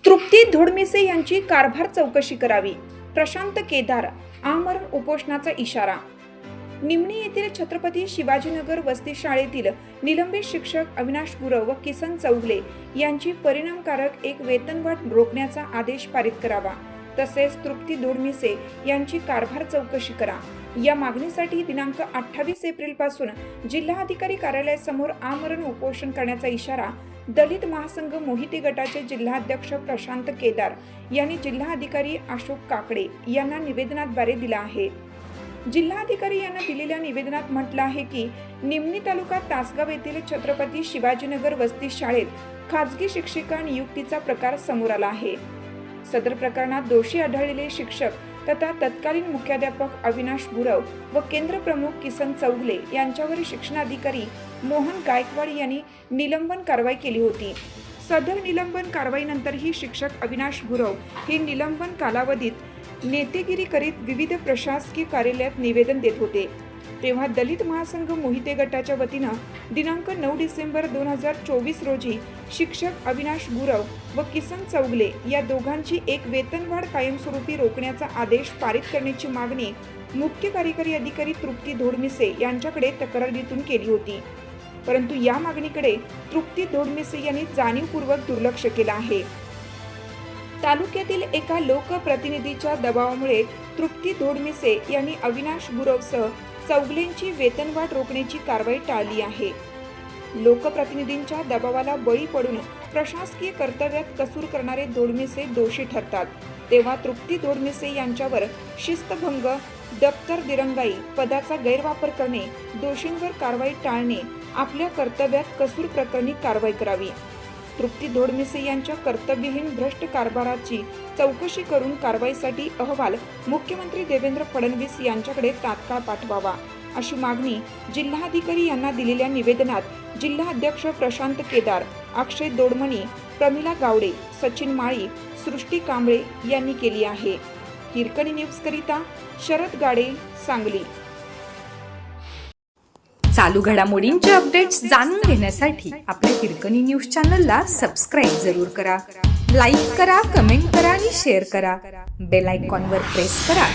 तृप्ती धोडमिसे यांची कारभार चौकशी करावी. प्रशांत केदार आमरण उपोषणाचा इशारा. निमणी येथील छत्रपती शिवाजीनगर वसती शाळेतील निलंबित शिक्षक अविनाश गुरव व किसन चौगले यांची परिणामकारक एक वेतनवाढ रोखण्याचा आदेश पारित करावा. तसेच तृप्ती धोडमिसे यांची कारभार चौकशी करा. या मागणीसाठी दिनांक 28 एप्रिल पासून जिल्हाधिकारी कार्यालयासमोर आमरण उपोषण करण्याचा इशारा दलित महासंघ मोहिते गटाचे जिल्हाध्यक्ष प्रशांत केदार यांनी जिल्हाधिकारी अशोक काकडे यांना निवेदनाद्वारे दिला आहे. जिल्हाधिकारी यांना दिलेल्या निवेदनात म्हटलं आहे की निमणी तालुका तासगाव येथील छत्रपती शिवाजीनगर वसती शाळेत खाजगी शिक्षिका नियुक्तीचा प्रकार समोर आला आहे. सदर प्रकरणात दोषी आढळलेले शिक्षक तथा तत्कालीन मुख्याध्यापक अविनाश गुरव व केंद्र प्रमुख किसन चौगले यांच्यावर शिक्षणाधिकारी मोहन गायकवाड यांनी निलंबन कारवाई केली होती. सदर निलंबन कारवाईनंतरही शिक्षक अविनाश गुरव हे निलंबन कालावधीत नेतेगिरी करीत विविध प्रशासकीय कार्यालयात निवेदन देत होते. तेव्हा दलित महासंघ मोहिते गटाच्या वतीनं दिनांक 9 डिसेंबर 2024 रोजी शिक्षक अविनाश गुरव व किसन चौगले या दोघांची एक वेतनवाढ कायमस्वरूपी रोखण्याचा आदेश पारित करण्याची मागणी मुख्य कार्यकारी अधिकारी तृप्ती धोडमिसे यांच्याकडे तक्रारीतून केली होती. परंतु या मागणीकडे तृप्ती धोडमिसे यांनी जाणीवपूर्वक दुर्लक्ष केलं आहे. तालुक्यातील एका लोकप्रतिनिधीच्या दबावामुळे तृप्ती धोडमिसे यांनी अविनाश गुरवसह चौगलेंची वेतनवाढ रोखण्याची कारवाई टाळली आहे. लोकप्रतिनिधींच्या दबावाला बळी पडून प्रशासकीय कर्तव्यात कसूर करणारे धोडमिसे दोषी ठरतात. तेव्हा तृप्ती धोडमिसे यांच्यावर शिस्तभंग, दप्तर दिरंगाई, पदाचा गैरवापर करणे, दोषींवर कारवाई टाळणे, आपल्या कर्तव्यात कसूर प्रकरणी कारवाई करावी. तृप्ती धोडमिसे यांच्या कर्तव्यहीन भ्रष्ट कारभाराची चौकशी करून कारवाईसाठी अहवाल मुख्यमंत्री देवेंद्र फडणवीस यांच्याकडे तात्काळ पाठवावा, अशी मागणी जिल्हाधिकारी यांना दिलेल्या निवेदनात जिल्हाध्यक्ष प्रशांत केदार, अक्षय दोडमणी, प्रमिला गावडे, सचिन माळी, सृष्टी कांबळे यांनी केली आहे. हिरकणी न्यूज करिता शरद गाडे, सांगली. चालू घडामोडींचे अपडेट्स जाणून घेण्यासाठी आपल्या हिरकणी न्यूज चॅनलला सबस्क्राईब जरूर करा. लाईक करा, कमेंट करा आणि शेअर करा. बेल आयकॉनवर प्रेस करा